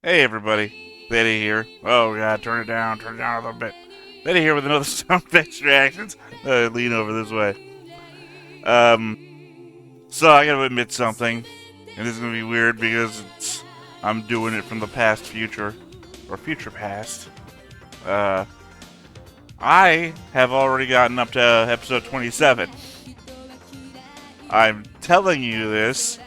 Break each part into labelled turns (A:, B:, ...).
A: Hey everybody, Betty here. Oh god, turn it down a little bit. Betty here with another sound-based reactions. Lean over this way. So I gotta admit something, and this is gonna be weird because I'm doing it from the past future, or future past. Uh, I have already gotten up to episode 27. I'm telling you this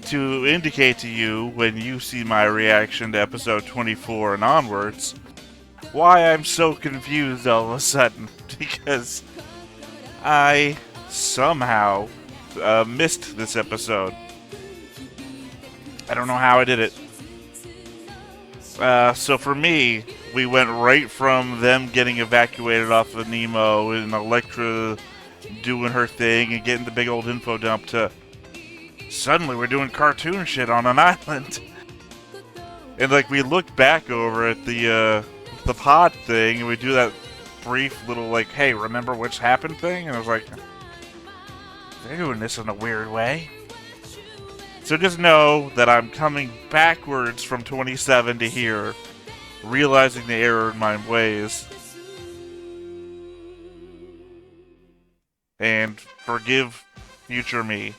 A: to indicate to you when you see my reaction to episode 24 and onwards why I'm so confused all of a sudden. Because I somehow missed this episode. I don't know how I did it. So for me, we went right from them getting evacuated off of Nemo and Elektra doing her thing and getting the big old info dump to suddenly we're doing cartoon shit on an island. And like we looked back over at the pod thing and we do that brief little like, hey, remember what's happened thing? And I was like, they're doing this in a weird way. So just know that I'm coming backwards from 27 to here, realizing the error in my ways. And forgive future me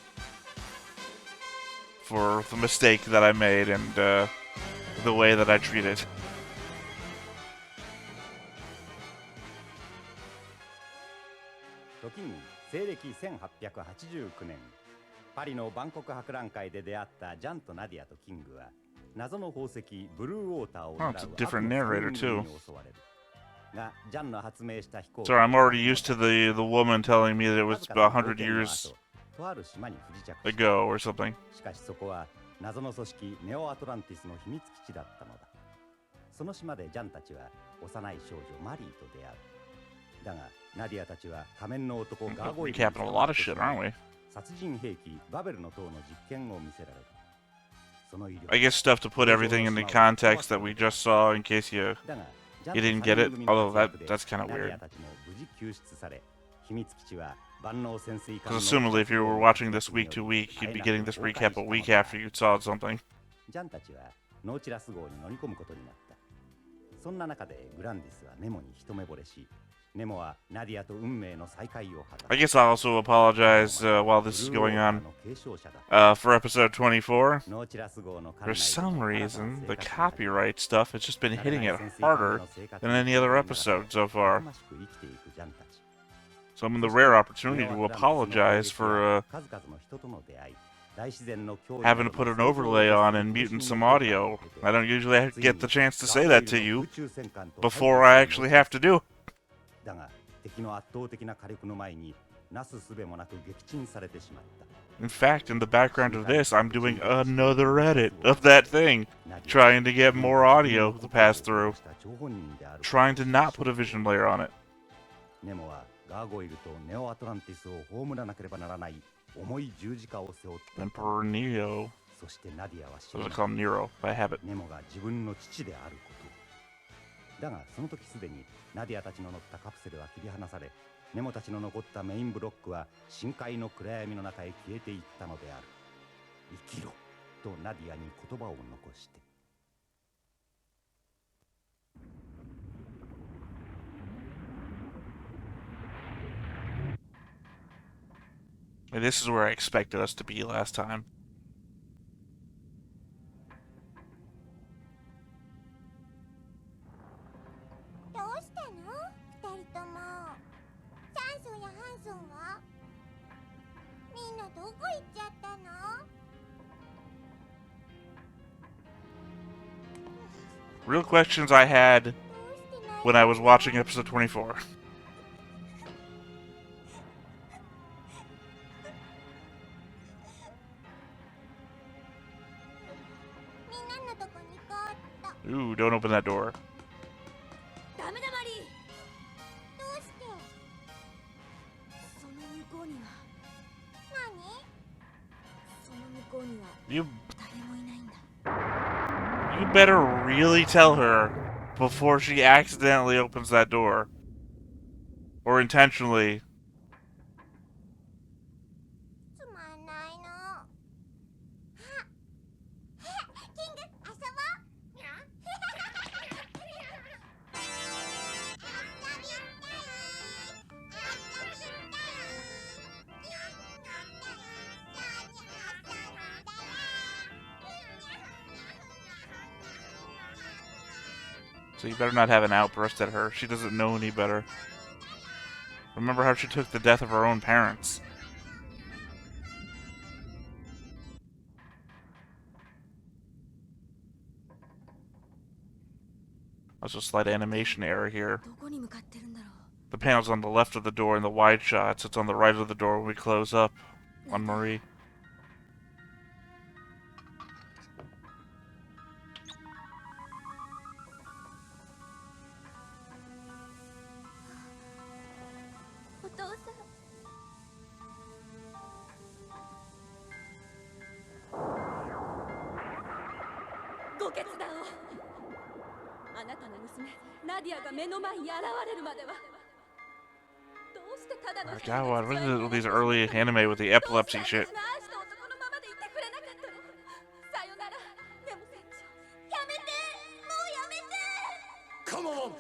A: for the mistake that I made and the way that I treated.
B: 時に西暦1889年、パリの万国博覧会で出会ったジャンとナディアとキングは謎の宝石ブルーウォーターを狙う悪の3人組に襲われる。がジャンの発明した飛行機
A: Sorry, I'm already used to the woman telling me that it was about 100 years
B: とある島に不時着した。
A: ago or something.
B: しかしそこは謎の組織ネオアトランティスの秘密基地だったのだ。その島でジャンたちは幼い少女マリーと出会う。だがナディアたちは仮面の男ガーゴイルに
A: Recapping a lot of shit, aren't we?
B: 殺人兵器バベルの塔の実験を見せられる。その威力
A: I guess stuff to put everything in the context that we just saw in case you didn't get it. Although that's kind of weird. Because assumably if you were watching this week to week, you'd be getting this recap a week after you saw something.
B: ジャンたちはノーチラス号に乗り込むことになった。そんな中でグランディスはネモに一目惚れし、ネモはナディアと運命の再会を果たす。
A: I guess I'll also apologize while this is going on. For episode 24, for some reason, the copyright stuff has just been hitting it harder than any other episode so far. So I'm in the rare opportunity to apologize for having to put an overlay on and muting some audio. I don't usually get the chance to say that to you before I actually have to do it.
B: だが敵の圧倒的な火力の前になすすべもなく撃沈されてしまった。
A: In fact, in the background of this, I'm doing another edit of that thing, trying to get more audio to pass through, trying to not put a vision layer on it.
B: ネモはガーゴイルとネオアトランティスを葬らなければならない重い十字架を背負った。
A: Emperor Neo.
B: そしてナディアは知
A: What
B: ら
A: does
B: な
A: it call Nero by habit?
B: ネモが自分の父であること。だがその時すでにナディアたちの乗ったカプセルは切り離され、ネモたちの残ったメインブロックは深海の暗闇の中へ消えていったのである。生きろとナディアに言葉を残して。
A: And this is where I expected us to be last time.
C: どうしたの？二人とも。酸素やハンソンは？みんなどこ行っちゃったの？
A: Real questions I had when I was watching episode 24.
C: みんなのとこに行こうっと。
A: Ooh, don't open that door.
C: ダメだマリー。どうして？その向こうには。何？その向こうには
A: You
C: 誰もいないんだ。
A: you better really tell her before she accidentally opens that door. Or intentionally.
C: つまんないの。あ、キング遊ぼう。
A: So you better not have an outburst at her. She doesn't know any better. Remember how she took the death of her own parents. Also, slight animation error here.
C: どこに向かってるんだろう。
A: The panel's on the left of the door in the wide shots. It's on the right of the door when we close up on Marie.
C: お父さん。ご決断を。あなたの娘ナディアが目の前に現れるまでは。どうしてただの
A: Oh, God, what is it with these early anime with the epilepsy shit?
C: 愛した男のままでいてくれなかったの。さよなら、ネモ船長。やめて、もうやめて。
B: カモン。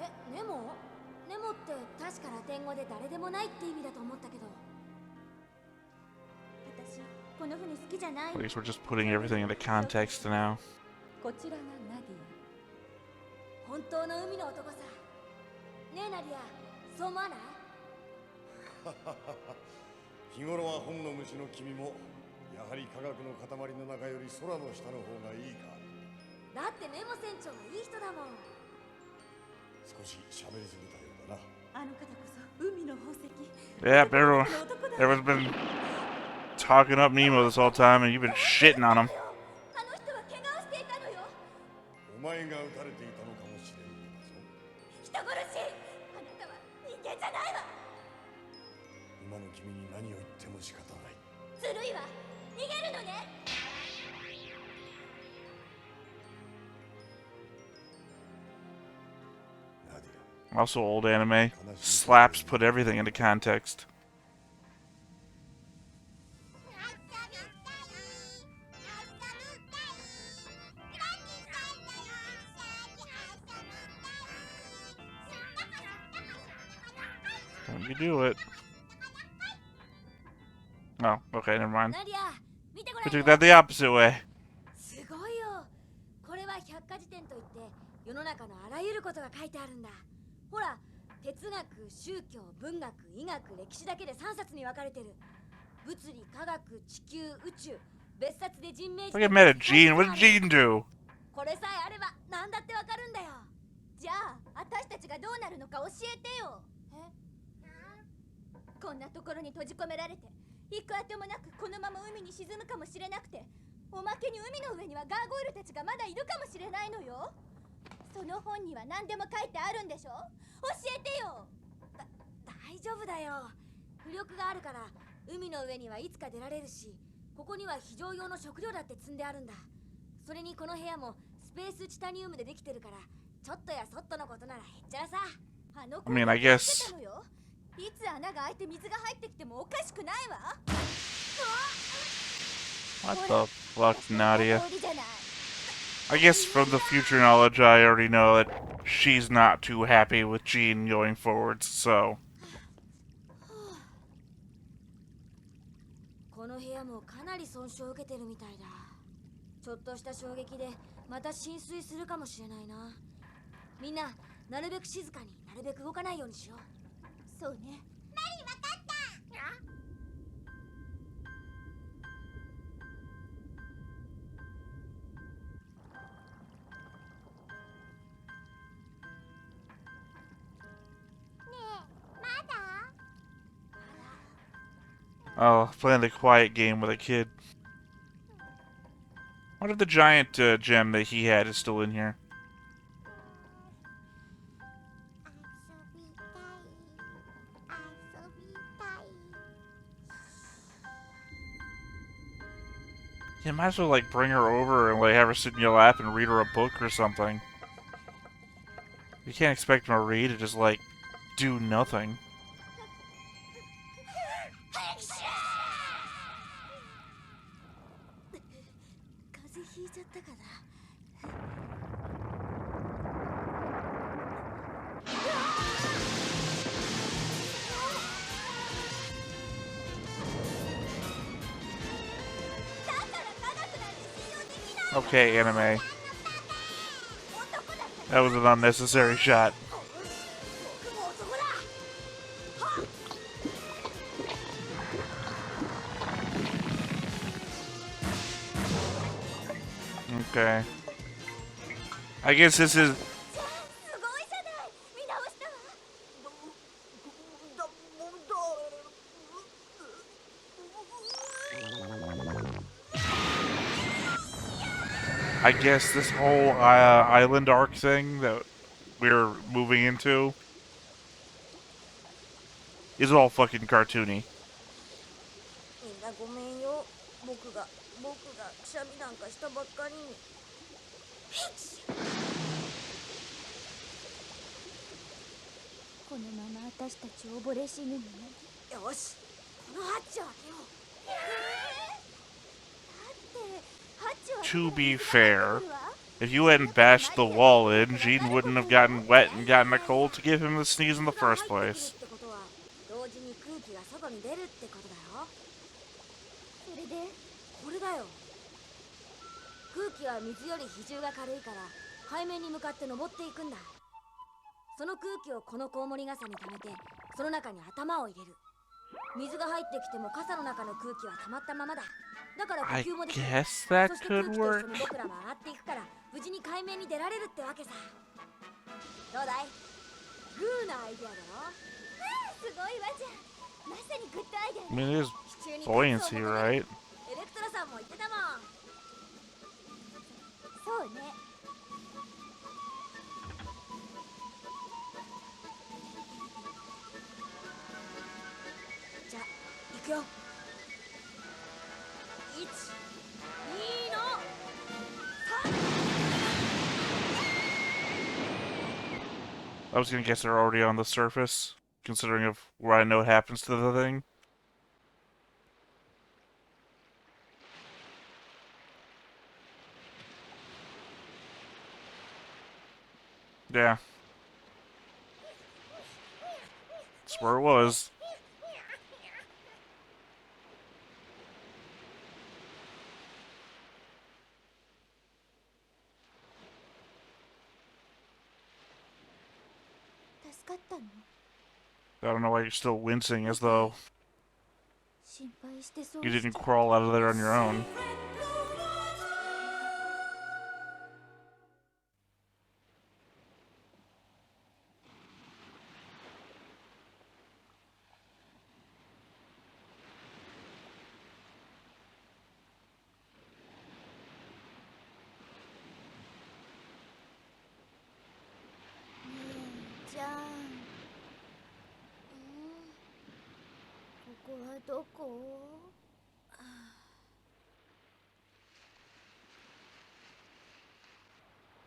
C: え、ネモ？ネモって確かラテン語で誰でもないって意味だと思ったけど。私、この船好きじゃない。
A: I guess we're just putting everything into context now.
C: こちらがナディア。本当の海の男さ。ねえナディア、そう思わない？
D: 日頃は本の虫の君もやはり科学の塊の中より空の下の方がいいか。
C: だってネモ船長はいい人だもん。
D: 少し喋りすぎたようだな。
C: あの方こそ海の宝石。
A: Yeah, everyone's been talking up Nemo this whole time, and you've been shitting on him.
C: あの人は怪我をしていたのよ。
D: お前が撃たれていたのかもしれんのだぞ。
C: 人殺し。あなたは人間じゃないわ。
D: 今の君に何を言っても仕方ない。
C: ずるいわ。逃げるのね。
D: ナディ
A: Also, old anime. Slaps put everything into context. 'Don't you do it. Oh, okay, never mind.
C: ナディア、見てごら
A: We
C: んよ。
A: took that the opposite way.
C: すごいよ。これは百科事典といって世の中のあらゆることが書いてあるんだ。ほら、哲学、宗教、文学、医学、歴史だけで3冊に分かれてる。物理、科学、地球、宇宙、別冊で人名
A: Look at Meta Gene. What did Gene do?
C: これさえあれば何だってわかるんだよ。じゃあ私たちがどうなるのか教えてよ。こんなところに閉じ込められて幾あてもなくこのまま海に沈むかもしれなくて、おまけに海の上にはガーゴイルたちがまだいるかもしれないのよ。その本には何でも書いてあるんでしょ。教えてよ。大丈夫だよ。浮力があるから海の上にはいつか出られるし、ここには非常用の食料だって積んであるんだ。それにこの部屋もスペースチタニウムでできてるから、ちょっとやそっとのことならへっちゃらさ。あの子
A: I mean, I guess.
C: いつ穴が開いて水が入ってきてもおかしくないわ。
A: What the fuck, Nadia? I guess from the future knowledge, I already know that she's not too happy with Gene going forwards, so.
C: この部屋もかなり損傷を受けてるみたいだ。ちょっとした衝撃でまた浸水するかもしれないな。みんな、なるべく静かになるべく動かないようにしよう。そうね。マリー、わかった。
A: Oh, playing the quiet game with a kid. What if the giant gem that he had is still in here? You might as well, like, bring her over and, like, have her sit in your lap and read her a book or something. You can't expect Marie to just, like, do nothing.
C: 風邪ひいちゃったかな。だから科学なんて信用で
A: Okay, anime. That was an unnecessary shot. Okay. I guess this is... I guess this whole island arc thing that we're moving into is all fucking cartoony.
C: みんなごめんよ。僕がくしゃみなんかしたばっかりに。このまま私たち溺れ死ぬのね。よし、このハッチを開けよう。
A: To be fair, if you hadn't bashed the wall in, Gene wouldn't have gotten wet and gotten a cold to give him the sneeze in the first place.
C: 同時に空気が外に出るってことだよ。それでこれだよ。空気は水より比重が軽いから海面に向かって登っていくんだ。その空気をこのコウモリ傘に溜めて、その中に頭を入れる。水が入ってきても傘の中の空気は溜まったままだ。だから呼吸もできる。そして空気と一緒に僕らも上がっていくから無事に海面に出られるってわけさ。どうだい？グーなアイデアだろ。すごいわじゃん。まさにグッドアイデア。
A: I mean, there's buoyancy, right?
C: エレクトラさんも言ってたもん。そうね。じゃあ行くよ。1、2の3。
A: I was gonna guess they're already on the surface, considering of where I know what happens to the thing. Yeah. That's where it was. I don't know why you're still wincing, as though you didn't crawl out of there on your own.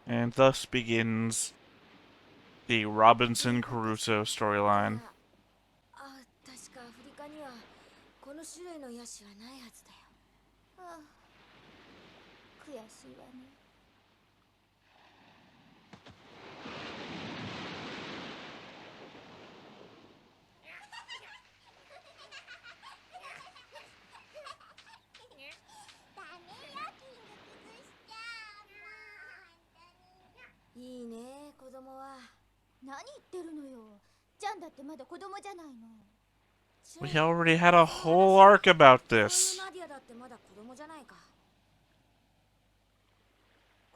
A: And thus begins the Robinson Crusoe storyline.
C: あ、確かアフリカにはこの種類のヤシはないはずだよ。ああ、悔しいわね。いいね、子供は。何言ってるのよ。ジャンだってまだ子供じゃないの。
A: We already had a whole arc about this.
C: ナディアだってまだ子供じゃないか。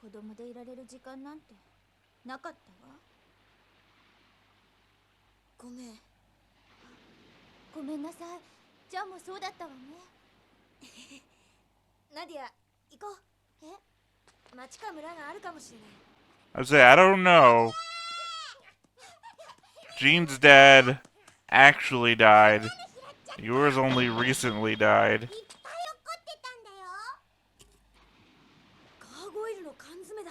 C: 子供でいられる時間なんてなかったわ。ごめん。ごめんなさい。ジャンもそうだったわね。ナディア、行こう。え？町か村があるかもしれない。
A: I would say, I don't know. Gene's dad actually died. Yours only recently died.
C: ガーゴイルの缶詰だ。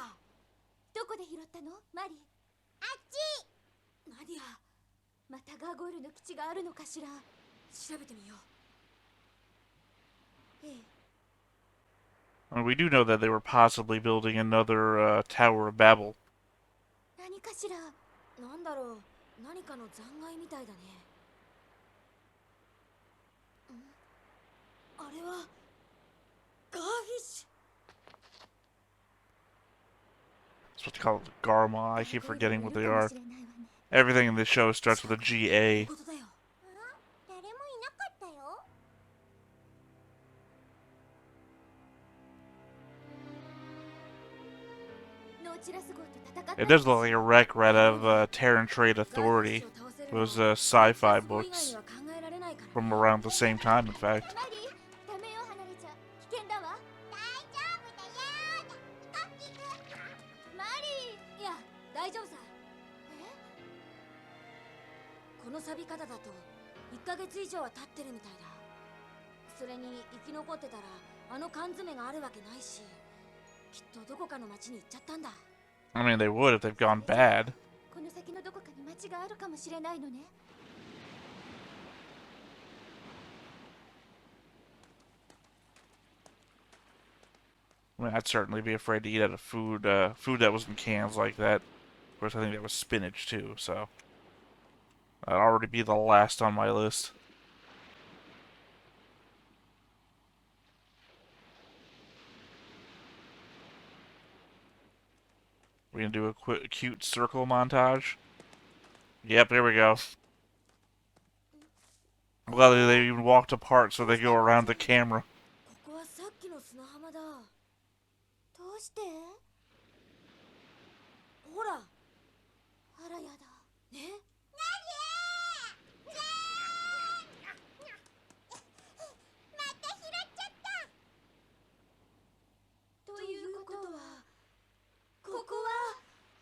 C: どこで拾ったの？マリー。あっち。ナディア、またガーゴイルの基地があるのかしら。調べてみよう。ええ。
A: And we do know that they were possibly building another Tower of Babel.
C: 何かしら。なんだろう。何かの残骸みたいだね。あれはガーフィッシュ。
A: supposed to call it Garma. I keep
C: ガーゴイル
A: forgetting
C: がい
A: what
C: る
A: they
C: かも
A: are.
C: しれないわね。
A: Everything in this show starts with a GA.
C: ことだよ。誰もいなかったよ。ノーチラス号と戦った
A: It does look like a wreck right out of Terran Trade Authority. It was sci-fi books from around the same time, in fact.
C: マリー、ダメよ離れちゃ危険だわ。大丈夫だよ。カッキーマリー。いや、大丈夫さ。この錆び方だと1ヶ月以上は経ってるみたいだ。それに生き残ってたらあの缶詰があるわけないし、きっとどこかの町に行っちゃったんだ。
A: I mean, they would if they've gone bad.
C: この先のどこかに町があるかもしれないのね。
A: I mean, I'd certainly be afraid to eat out of food that was in cans like that. Of course, I think that was spinach too, so that'd already be the last on my list. We're gonna do a quick, cute circle montage. Yep, there we go. I'm glad that they even walked apart so they go around the camera.
C: ここはさっきの砂浜だ。どうして？ほら。あらやだ。ね？ということは、ここは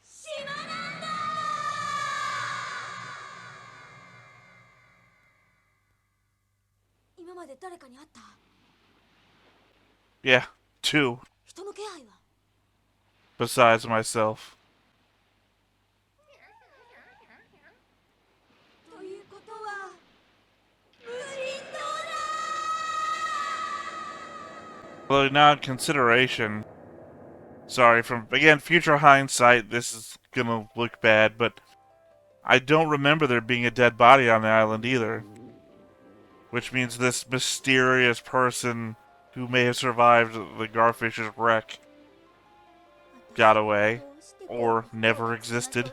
C: 島なんだ。今まで誰かに会った？
A: Yeah, 2.
C: 人の気配は？
A: Besides myself.
C: ということは、無人島だ。
A: Although now in consideration, sorry, from again future hindsight, this is gonna look bad, but I don't remember there being a dead body on the island either. Which means this mysterious person who may have survived the Garfish's wreck got away or never existed.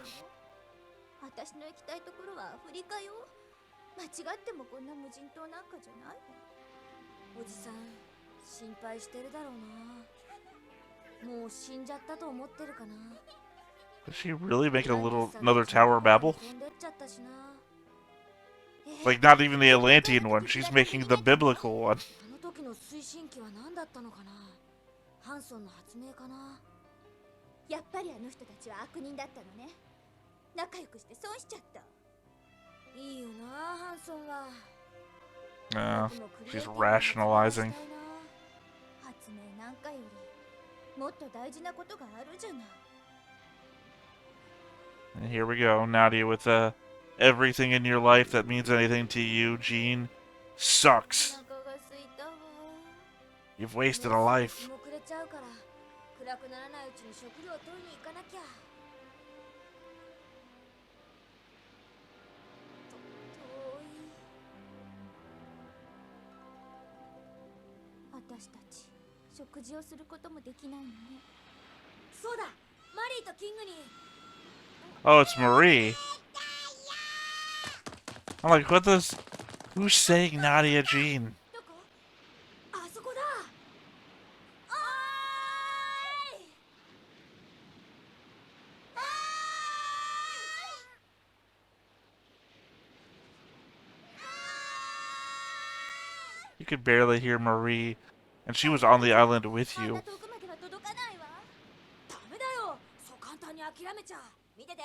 C: 私の行きたいところはアフリカよ。間違ってもこんな無人島なんかじゃないわ。おじさん、心配してるだろうな。もう死んじゃったと思ってるかな。
A: Did she really make another Tower Babel?
C: 飛んでっちゃったしな。
A: Like, not even the Atlantean one, she's making the biblical one.
C: あの時の推進機は何だったのかな。ハンソンの発明かな。やっぱりあの人たちは悪人だったのね。仲良くして損しちゃった。いいよな、ハンソンは。
A: She's rationalizing.
C: 発明なんかよりもっと大事なことがあるじゃない。
A: And here we go, Nadia with everything in your life that means anything to you, Jean, sucks.
C: お腹が空いたわ。
A: You've wasted a life.
C: もう暮れちゃうから、暗くならないうちに食料を取りに行かなきゃ。遠い。私たち食事をすることもできないのね。そうだ、マリーとキングに。
A: Oh, it's Marie. I'm like, what does... Who's saying Nadia Jean?
C: どこ？あそこだ。おーい。
A: You could barely hear Marie, and she was on the island with you.
C: 遠くまでは届かないわ。ダメだよ。そう簡単に諦めちゃ。見てて。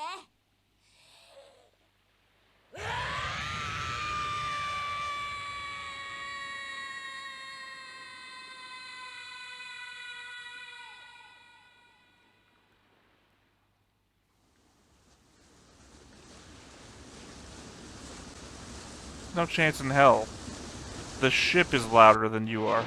A: No chance in hell. The ship is louder than you are.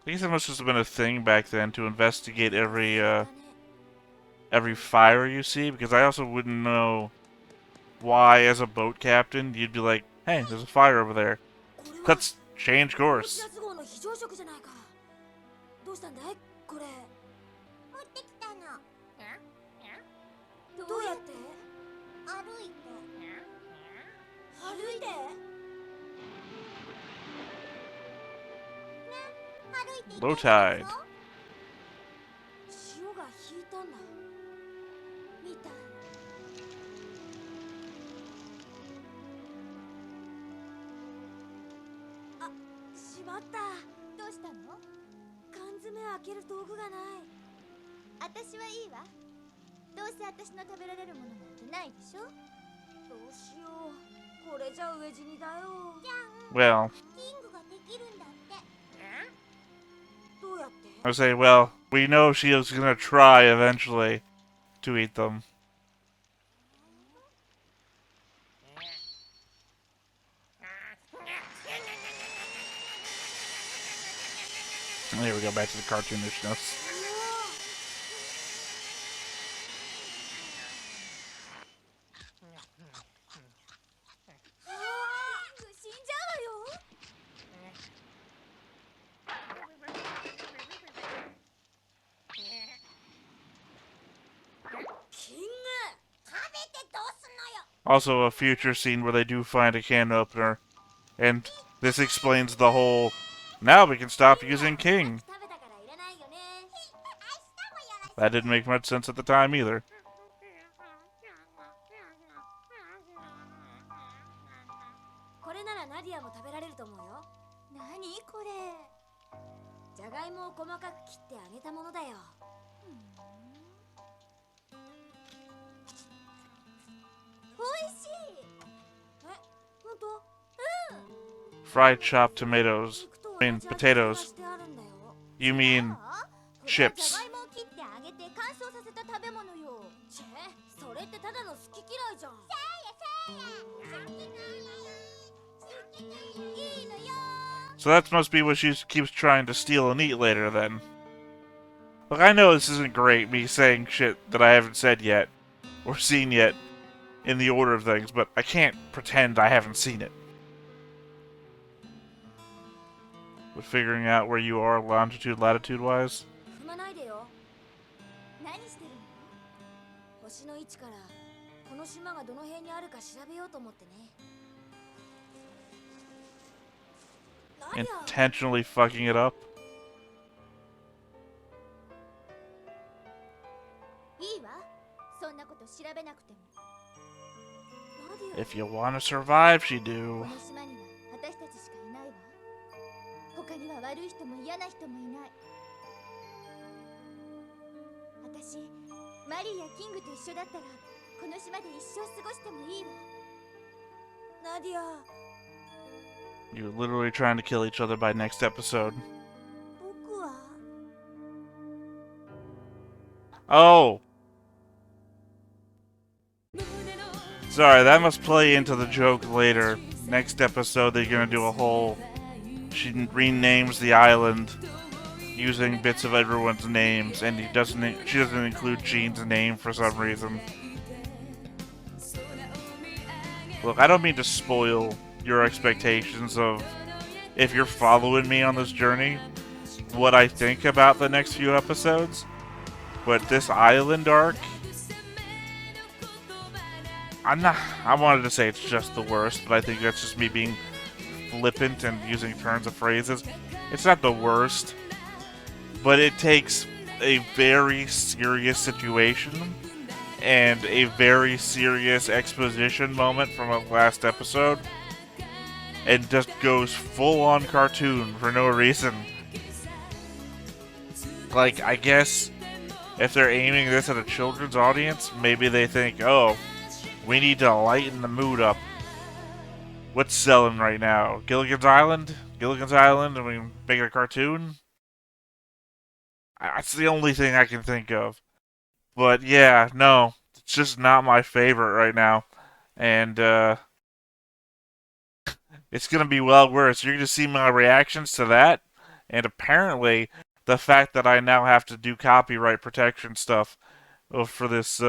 A: I guess it must have been a thing back then to investigate every fire you see, because I also wouldn't know why, as a boat captain, you'd be like, hey, there's a fire over there. Let's change course.
C: どうしたんだいこれ持ってきたのどうやって歩いて歩いてね歩いて
A: Low tide.
C: 潮が引いたんだみたいあしまったどうしたの缶詰開ける道具がない私はいいわどうせ私の食べられるものなんてないでしょどうしようこれじゃ飢え死にだよじゃん
A: Well,
C: キングができるんだってどうやって
A: I would say, well, we know she is gonna try eventually to eat them. And here we go back to the cartoonishness.
C: キング死んじゃうわよ キング食べてどうすんのよ
A: Also, a future scene where they do find a can opener, and this explains the whole. Now we can stop using King.
C: 食べたからいらないよね明日もよろしく
A: That didn't make much sense at the time either.
C: これならナディアも食べられると思うよ何これじゃがいもを細かく切ってあげたものだよおいしいえ、ほんと
A: Fried chopped tomatoes. I mean, potatoes. You mean
C: これは
A: chips.
C: じゃがいもを切ってあげて乾燥させた食べ物よチェそれってただの好き嫌いじゃんいいのよ
A: So that must be what she keeps trying to steal and eat later, then. Look, I know this isn't great, me saying shit that I haven't said yet, or seen yet, in the order of things, but I can't pretend I haven't seen it. But figuring out where you are longitude, latitude-wise?
C: 踏まないでよ何してるの星の位置からこの島がどの辺にあるか調べようと思ってね
A: Intentionally fucking it up?
C: いいわそんなこと調べなくても
A: If you want to survive, she
C: こ
A: do.
C: の島には私たちしかいないわ他には悪い人も嫌な人もいない私マリーやキングと一緒だったらこの島で一生過ごしてもいいわナディア
A: You're literally trying to kill each other by next episode.
C: 僕は
A: Oh! Sorry, that must play into the joke later. Next episode, they're gonna do a whole... She renames the island using bits of everyone's names, and she doesn't include Jean's name for some reason. Look, I don't mean to spoil your expectations of, if you're following me on this journey, what I think about the next few episodes, but this island arc, I wanted to say it's just the worst, but I think that's just me being flippant and using turns of phrases. It's not the worst, but it takes a very serious situation and a very serious exposition moment from a last episode and just goes full on cartoon for no reason. Like, I guess if they're aiming this at a children's audience, maybe they think, oh, we need to lighten the mood up. What's selling right now? Gilligan's Island? Gilligan's Island, and we make it a cartoon? That's the only thing I can think of. But yeah, no, it's just not my favorite right now. And, it's gonna be well worse. You're gonna see my reactions to that, And apparently, the fact that I now have to do copyright protection stuff for this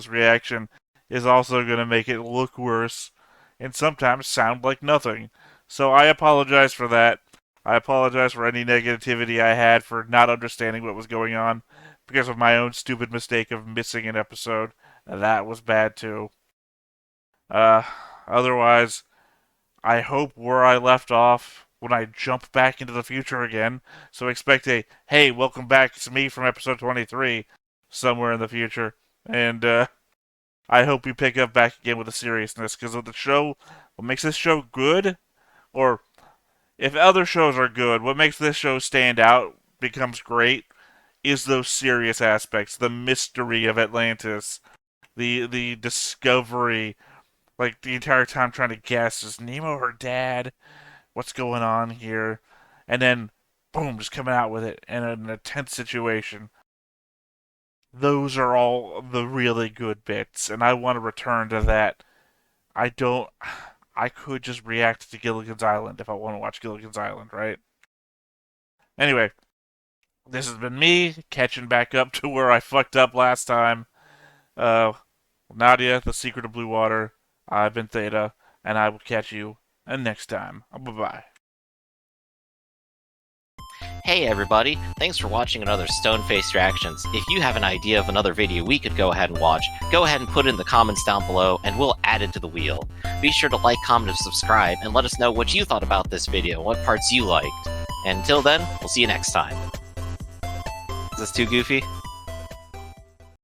A: reaction is also going to make it look worse and sometimes sound like nothing. So I apologize for that. I apologize for any negativity I had for not understanding what was going on because of my own stupid mistake of missing an episode. That was bad too. Uh, Otherwise, I hope where I left off when I jump back into the future again. So expect a, hey, welcome back, it's me from episode 23 somewhere in the future. And I hope we pick up back again with the seriousness, because of the show, what makes this show good, or if other shows are good, what makes this show stand out, becomes great, is those serious aspects, the mystery of Atlantis, the discovery, like the entire time trying to guess, is Nemo her dad? What's going on here? And then, boom, just coming out with it in a tense situation. Those are all the really good bits, and I want to return to that. I don't. I could just react to Gilligan's Island if I want to watch Gilligan's Island, right? Anyway, this has been me catching back up to where I fucked up last time. Nadia, The Secret of Blue Water. I've been Theta, and I will catch you next time. Bye bye.
E: Hey everybody, thanks for watching another Stone-Faced Reactions. If you have an idea of another video we could go ahead and watch, go ahead and put it in the comments down below and we'll add it to the wheel. Be sure to like, comment, and subscribe, and let us know what you thought about this video, what parts you liked. And until then, we'll see you next time. Is this too goofy?